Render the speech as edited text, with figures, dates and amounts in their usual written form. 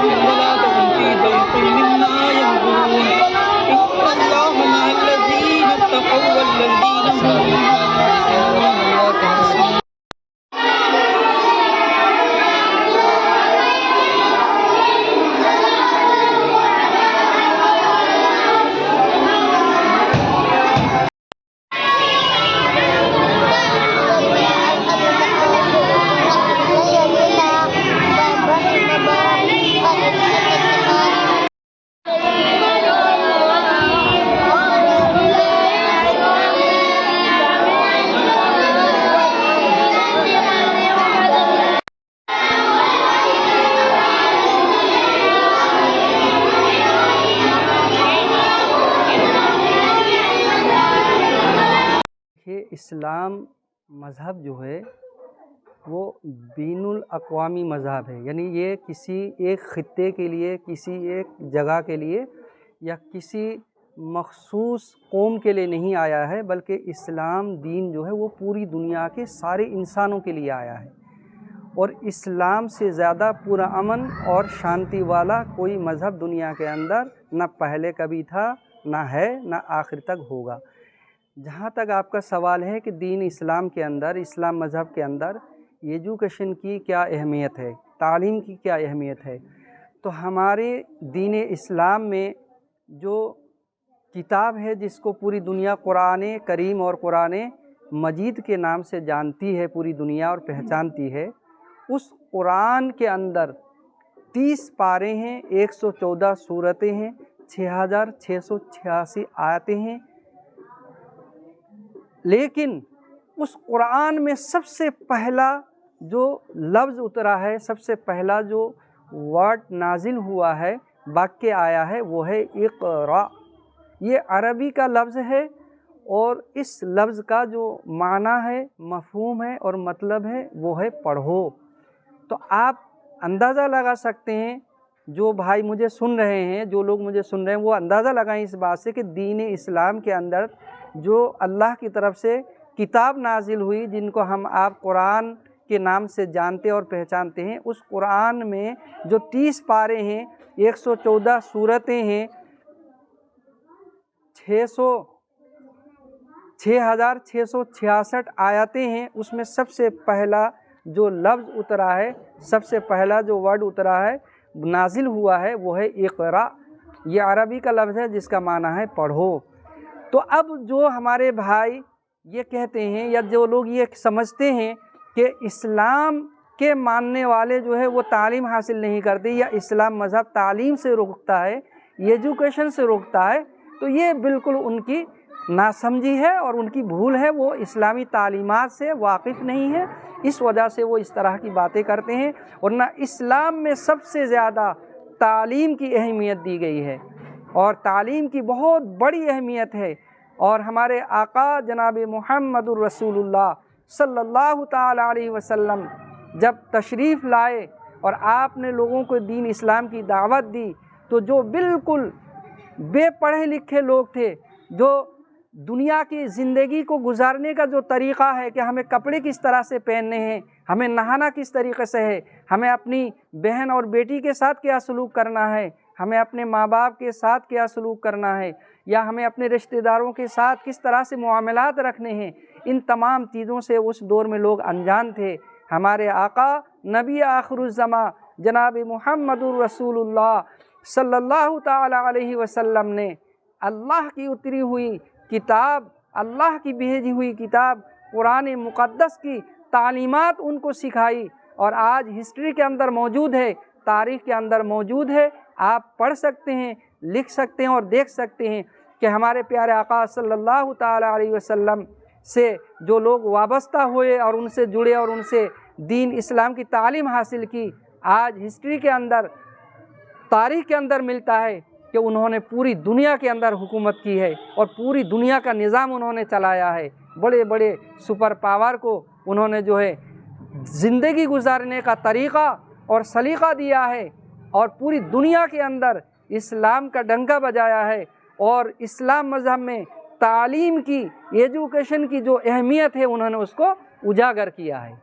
ضلالة في ضيق مما ينظرون إن الله مع الذين اتقوا والذين هم محسنون. اسلام مذہب جو ہے وہ بین الاقوامی مذہب ہے، یعنی یہ کسی ایک خطے کے لیے، کسی ایک جگہ کے لیے یا کسی مخصوص قوم کے لیے نہیں آیا ہے، بلکہ اسلام دین جو ہے وہ پوری دنیا کے سارے انسانوں کے لیے آیا ہے۔ اور اسلام سے زیادہ پرامن اور شانتی والا کوئی مذہب دنیا کے اندر نہ پہلے کبھی تھا، نہ ہے، نہ آخر تک ہوگا۔ جہاں تک آپ کا سوال ہے کہ دین اسلام کے اندر، اسلام مذہب کے اندر ایجوکیشن کی کیا اہمیت ہے، تعلیم کی کیا اہمیت ہے، تو ہمارے دین اسلام میں جو کتاب ہے جس کو پوری دنیا قرآن کریم اور قرآن مجید کے نام سے جانتی ہے، پوری دنیا اور پہچانتی ہے، اس قرآن کے اندر 30 پارے ہیں، 114 سورتیں ہیں، 6686 آیتیں ہیں۔ لیکن اس قرآن میں سب سے پہلا جو لفظ اترا ہے، سب سے پہلا جو ورڈ نازل ہوا ہے، واقع آیا ہے، وہ ہے اقرا۔ یہ عربی کا لفظ ہے اور اس لفظ کا جو معنی ہے، مفہوم ہے اور مطلب ہے وہ ہے پڑھو۔ تو آپ اندازہ لگا سکتے ہیں، جو بھائی مجھے سن رہے ہیں، جو لوگ مجھے سن رہے ہیں، وہ اندازہ لگائیں اس بات سے کہ دین اسلام کے اندر جو اللہ کی طرف سے کتاب نازل ہوئی، جن کو آپ قرآن کے نام سے جانتے اور پہچانتے ہیں، اس قرآن میں جو 30 پارے ہیں، 114 سورتیں ہیں، 6666 آیتیں ہیں، اس میں سب سے پہلا جو لفظ اترا ہے، سب سے پہلا جو ورڈ اترا ہے، نازل ہوا ہے، وہ ہے اقرا۔ یہ عربی کا لفظ ہے جس کا معنی ہے پڑھو۔ تو اب جو ہمارے بھائی یہ کہتے ہیں یا جو لوگ یہ سمجھتے ہیں کہ اسلام کے ماننے والے جو ہے وہ تعلیم حاصل نہیں کرتے، یا اسلام مذہب تعلیم سے روکتا ہے، ایجوکیشن سے روکتا ہے، تو یہ بالکل ان کی ناسمجھی ہے اور ان کی بھول ہے۔ وہ اسلامی تعلیمات سے واقف نہیں ہے، اس وجہ سے وہ اس طرح کی باتیں کرتے ہیں۔ ورنہ اسلام میں سب سے زیادہ تعلیم کی اہمیت دی گئی ہے اور تعلیم کی بہت بڑی اہمیت ہے۔ اور ہمارے آقا جناب محمد الرسول اللہ صلی اللہ تعالی علیہ وسلم جب تشریف لائے اور آپ نے لوگوں کو دین اسلام کی دعوت دی، تو جو بالکل بے پڑھے لکھے لوگ تھے، جو دنیا کی زندگی کو گزارنے کا جو طریقہ ہے کہ ہمیں کپڑے کس طرح سے پہننے ہیں، ہمیں نہانا کس طریقے سے ہے، ہمیں اپنی بہن اور بیٹی کے ساتھ کیا سلوک کرنا ہے، ہمیں اپنے ماں باپ کے ساتھ کیا سلوک کرنا ہے، یا ہمیں اپنے رشتہ داروں کے ساتھ کس طرح سے معاملات رکھنے ہیں، ان تمام چیزوں سے اس دور میں لوگ انجان تھے۔ ہمارے آقا نبی آخر الزماں جناب محمد الرسول اللہ صلی اللہ تعالی علیہ وسلم نے اللہ کی اتری ہوئی کتاب، اللہ کی بھیجی ہوئی کتاب قرآن مقدس کی تعلیمات ان کو سکھائی، اور آج ہسٹری کے اندر موجود ہے، تاریخ کے اندر موجود ہے۔ آپ پڑھ سکتے ہیں، لکھ سکتے ہیں اور دیکھ سکتے ہیں کہ ہمارے پیارے آقا صلی اللہ تعالی علیہ وسلم سے جو لوگ وابستہ ہوئے اور ان سے جڑے اور ان سے دین اسلام کی تعلیم حاصل کی، آج ہسٹری کے اندر، تاریخ کے اندر ملتا ہے کہ انہوں نے پوری دنیا کے اندر حکومت کی ہے اور پوری دنیا کا نظام انہوں نے چلایا ہے۔ بڑے بڑے سپر پاور کو انہوں نے جو ہے زندگی گزارنے کا طریقہ اور سلیقہ دیا ہے، اور پوری دنیا کے اندر اسلام کا ڈنکا بجایا ہے، اور اسلام مذہب میں تعلیم کی، ایجوکیشن کی جو اہمیت ہے، انہوں نے اس کو اجاگر کیا ہے۔